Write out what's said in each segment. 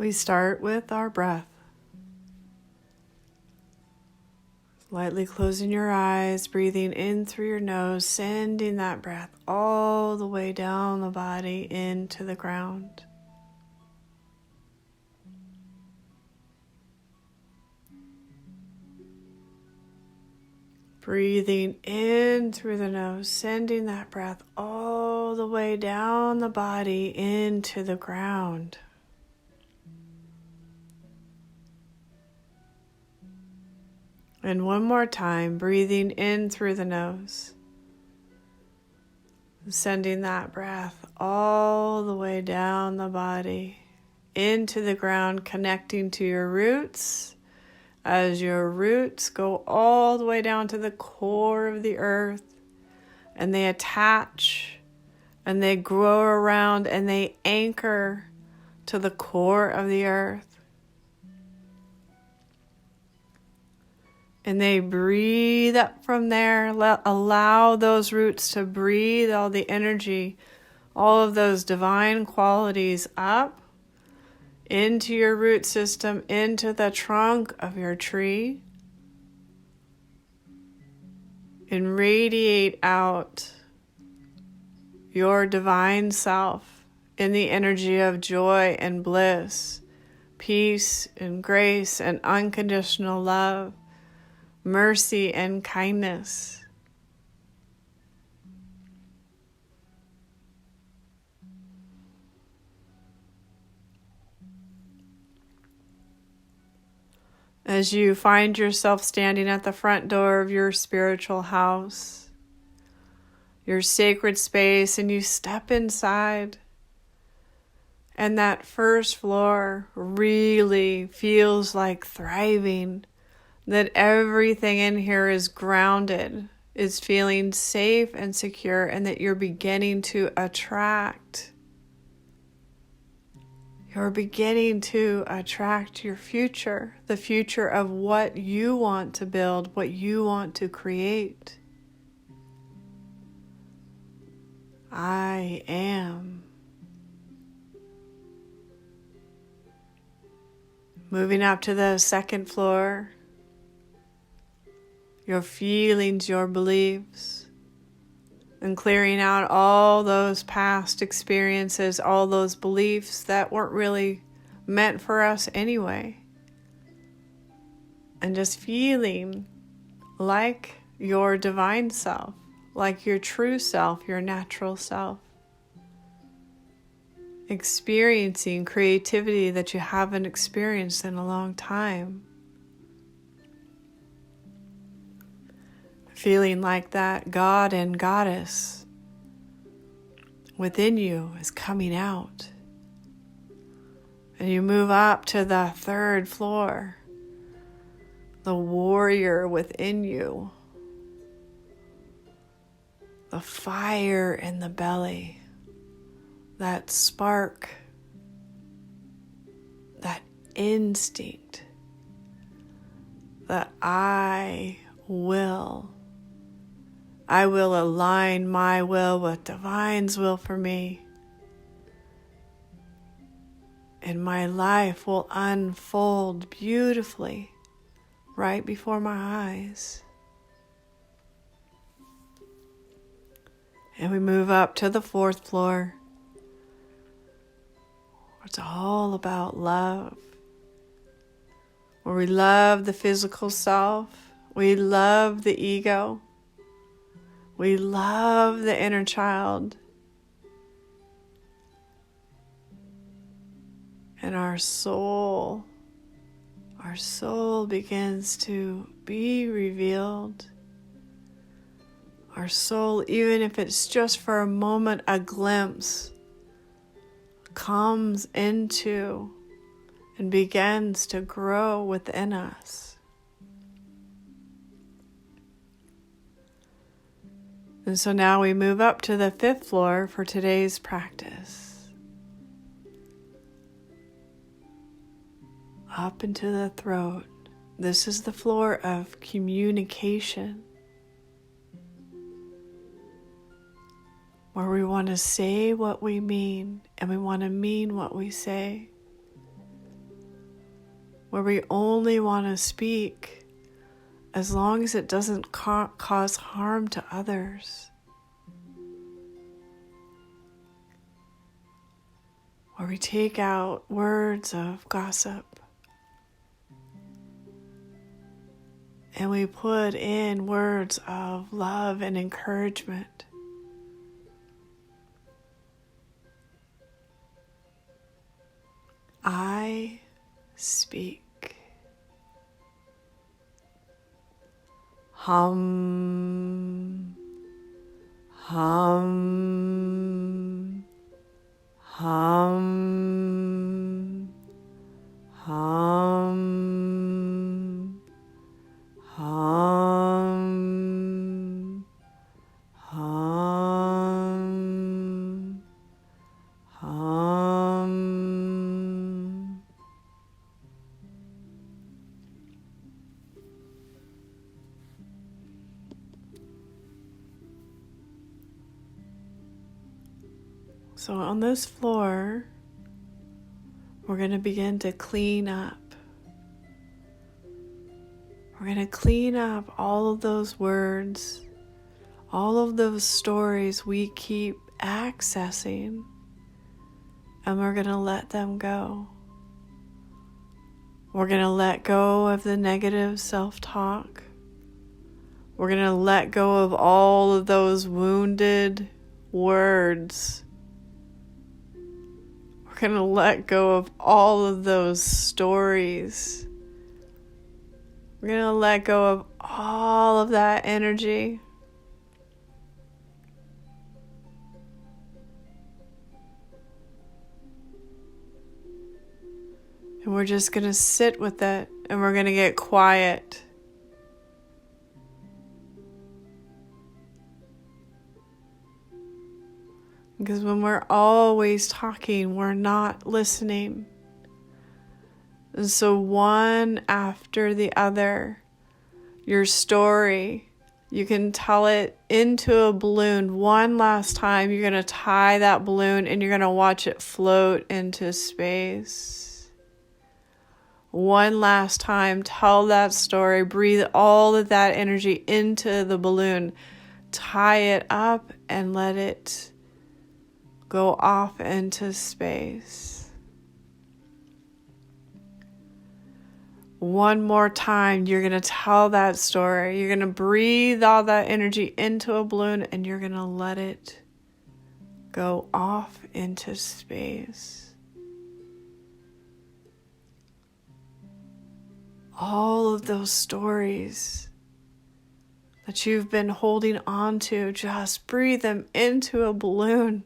We start with our breath. Lightly closing your eyes, breathing in through your nose, sending that breath all the way down the body into the ground. Breathing in through the nose, sending that breath all the way down the body into the ground. And one more time, breathing in through the nose, sending that breath all the way down the body into the ground, connecting to your roots as your roots go all the way down to the core of the earth, and they attach and they grow around and they anchor to the core of the earth. And they breathe up from there. Allow those roots to breathe all the energy, all of those divine qualities up into your root system, into the trunk of your tree, and radiate out your divine self in the energy of joy and bliss, peace and grace and unconditional love, mercy and kindness. As you find yourself standing at the front door of your spiritual house, your sacred space, and you step inside, and that first floor really feels like thriving, that everything in here is grounded, is feeling safe and secure, and that you're beginning to attract. You're beginning to attract your future, the future of what you want to build, what you want to create. I am. Moving up to the second floor, your feelings, your beliefs, and clearing out all those past experiences, all those beliefs that weren't really meant for us anyway. And just feeling like your divine self, like your true self, your natural self. Experiencing creativity that you haven't experienced in a long time. Feeling like that God and Goddess within you is coming out. And you move up to the third floor, the warrior within you, the fire in the belly, that spark, that instinct, that I will align my will with divine's will for me. And my life will unfold beautifully right before my eyes. And we move up to the fourth floor. It's all about love. Where we love the physical self. We love the ego. We love the inner child. And our soul begins to be revealed. Our soul, even if it's just for a moment, a glimpse, comes into and begins to grow within us. And so now we move up to the fifth floor for today's practice. Up into the throat. This is the floor of communication, where we want to say what we mean, and we want to mean what we say. where we only want to speak as long as it doesn't cause harm to others. Where we take out words of gossip and we put in words of love and encouragement. I speak. Hum, hum, hum, hum, hum, hum, hum. So on this floor, we're going to begin to clean up. We're going to clean up all of those words, all of those stories we keep accessing, and we're going to let them go. We're going to let go of the negative self-talk. We're going to let go of all of those wounded words. We're going to let go of all of those stories. We're going to let go of all of that energy. And we're just going to sit with it, and we're going to get quiet. Because when we're always talking, we're not listening. And so one after the other, your story, you can tell it into a balloon one last time. You're going to tie that balloon and you're going to watch it float into space. One last time, tell that story, breathe all of that energy into the balloon, tie it up and let it go off into space. One more time, you're going to tell that story. You're going to breathe all that energy into a balloon and you're going to let it go off into space. All of those stories that you've been holding on to, just breathe them into a balloon.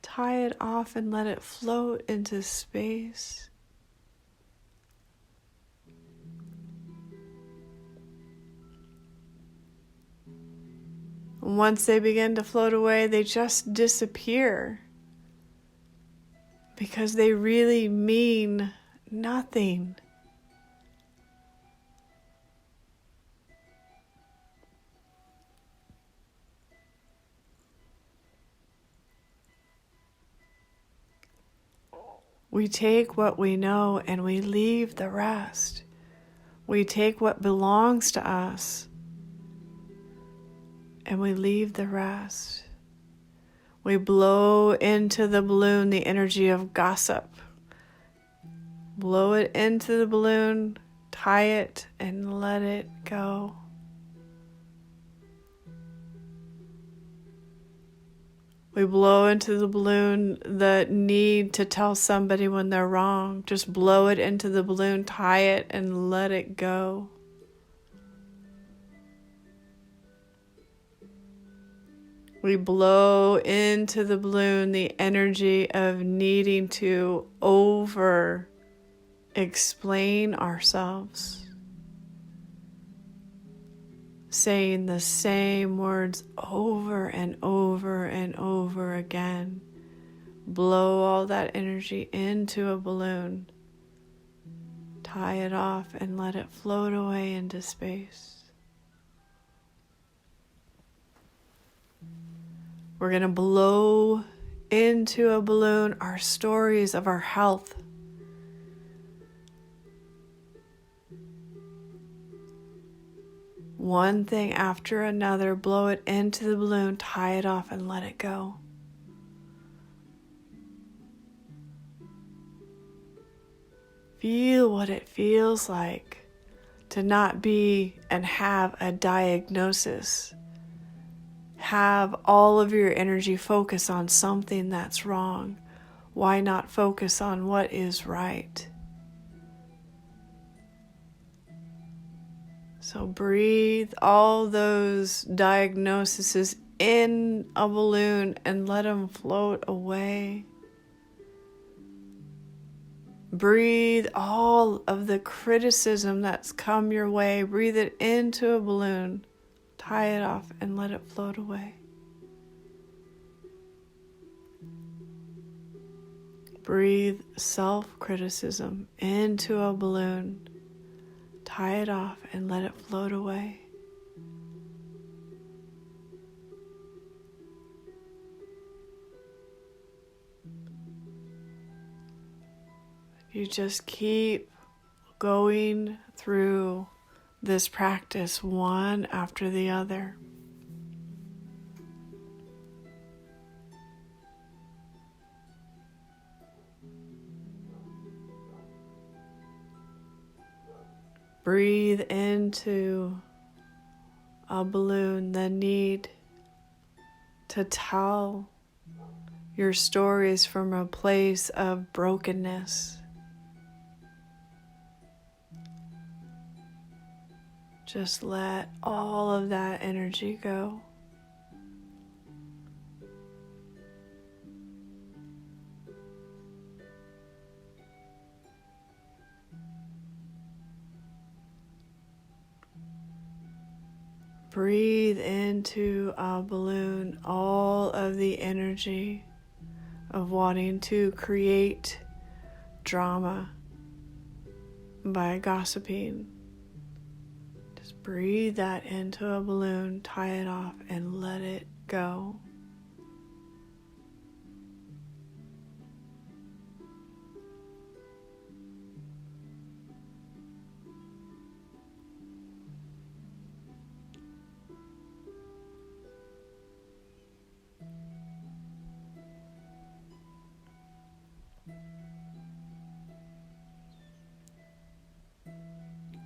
Tie it off and let it float into space. Once they begin to float away, they just disappear because they really mean nothing. We take what we know and we leave the rest. We take what belongs to us and we leave the rest. We blow into the balloon the energy of gossip. Blow it into the balloon, tie it, and let it go. We blow into the balloon the need to tell somebody when they're wrong. Just blow it into the balloon, tie it, and let it go. We blow into the balloon the energy of needing to over-explain ourselves. Saying the same words over and over and over again. Blow all that energy into a balloon. Tie it off and let it float away into space. We're going to blow into a balloon our stories of our health. one thing after another. Blow it into the balloon, tie it off, and let it go. Feel what it feels like to not be and have a diagnosis. Have all of your energy focus on something that's wrong. Why not focus on what is right? So breathe all those diagnoses in a balloon and let them float away. Breathe all of the criticism that's come your way. Breathe it into a balloon. Tie it off and let it float away. Breathe self-criticism into a balloon. Tie it off and let it float away. You just keep going through this practice one after the other. Breathe into a balloon the need to tell your stories from a place of brokenness. Just let all of that energy go. Breathe into a balloon all of the energy of wanting to create drama by gossiping. Just breathe that into a balloon, tie it off, and let it go.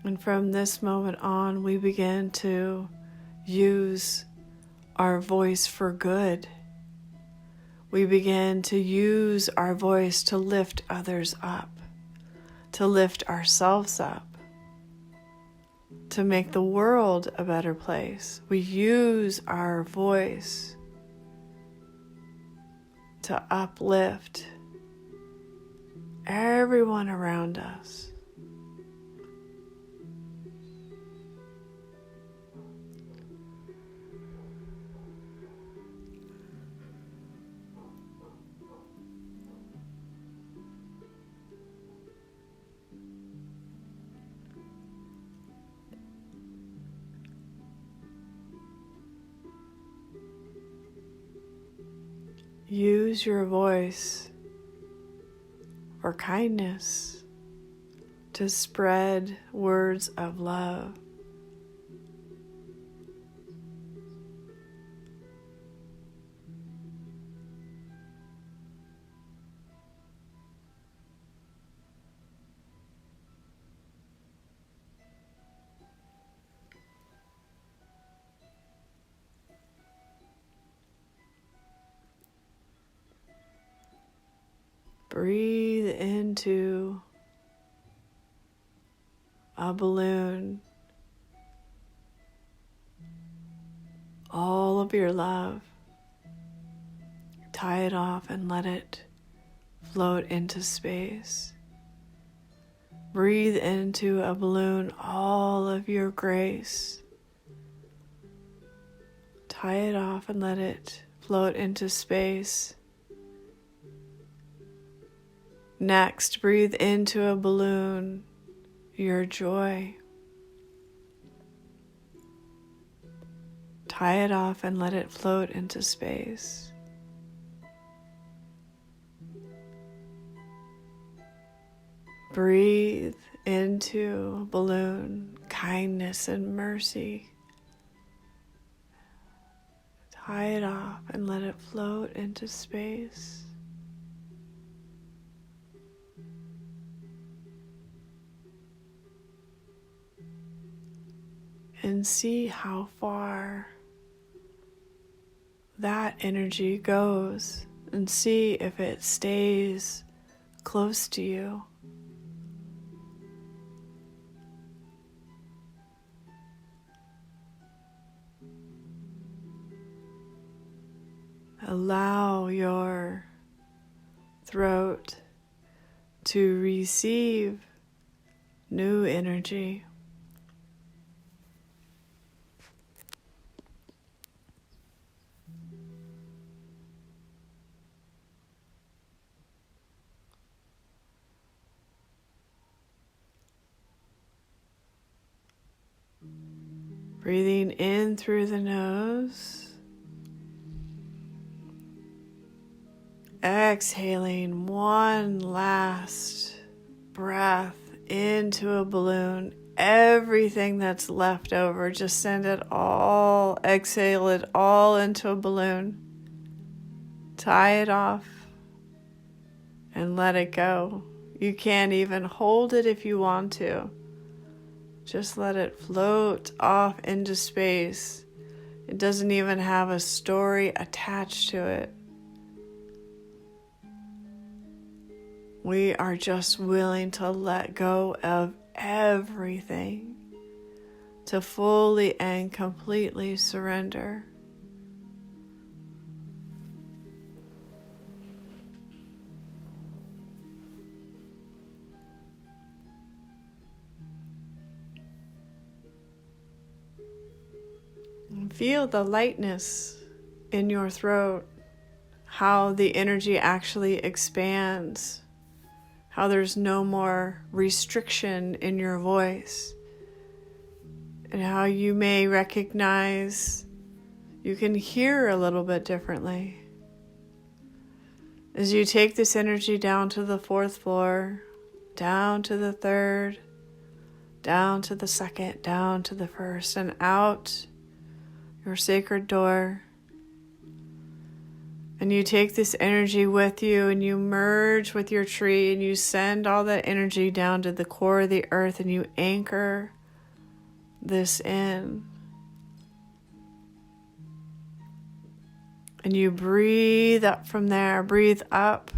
And from this moment on, we begin to use our voice for good. We begin to use our voice to lift others up, to lift ourselves up, to make the world a better place. We use our voice to uplift everyone around us. Use your voice for kindness, to spread words of love. Breathe into a balloon all of your love. Tie it off and let it float into space. Breathe into a balloon all of your grace. Tie it off and let it float into space. Next, breathe into a balloon your joy. Tie it off and let it float into space. Breathe into a balloon kindness and mercy, tie it off and let it float into space. And see how far that energy goes, and see if it stays close to you. Allow your throat to receive new energy. Breathing in through the nose. Exhaling one last breath into a balloon. Everything that's left over, just send it all, exhale it all into a balloon. Tie it off and let it go. You can't even hold it if you want to. Just let it float off into space. It doesn't even have a story attached to it. We are just willing to let go of everything, to fully and completely surrender. And feel the lightness in your throat, how the energy actually expands. How there's no more restriction in your voice, and how you may recognize you can hear a little bit differently. As you take this energy down to the 4th floor, down to the 3rd, down to the 2nd, down to the 1st, and out your sacred door. And you take this energy with you and you merge with your tree and you send all that energy down to the core of the earth and you anchor this in. And you breathe up from there. Breathe up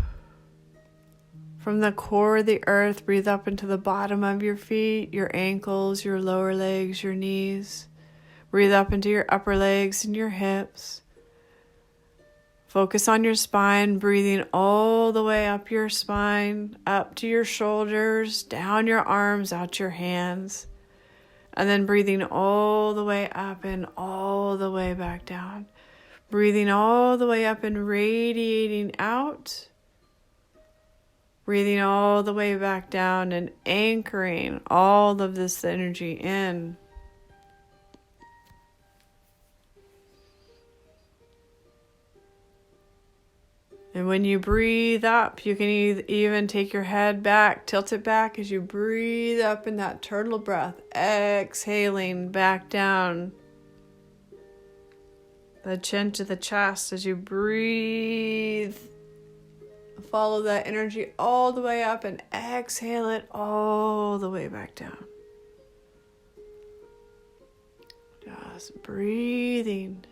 from the core of the earth. Breathe up into the bottom of your feet, your ankles, your lower legs, your knees. Breathe up into your upper legs and your hips. Focus on your spine, breathing all the way up your spine, up to your shoulders, down your arms, out your hands. And then breathing all the way up and all the way back down. Breathing all the way up and radiating out. Breathing all the way back down and anchoring all of this energy in. And when you breathe up, you can even take your head back, tilt it back as you breathe up in that turtle breath, exhaling back down the chin to the chest as you breathe. Follow that energy all the way up and exhale it all the way back down. Just breathing.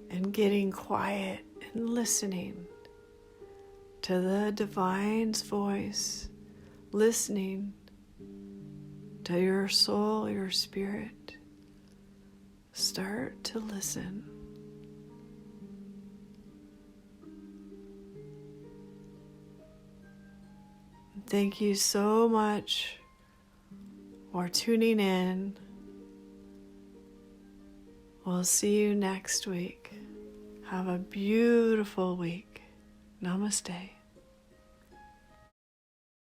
And getting quiet and listening to the divine's voice, listening to your soul, your spirit. Start to listen. Thank you so much for tuning in. We'll see you next week. Have a beautiful week. Namaste.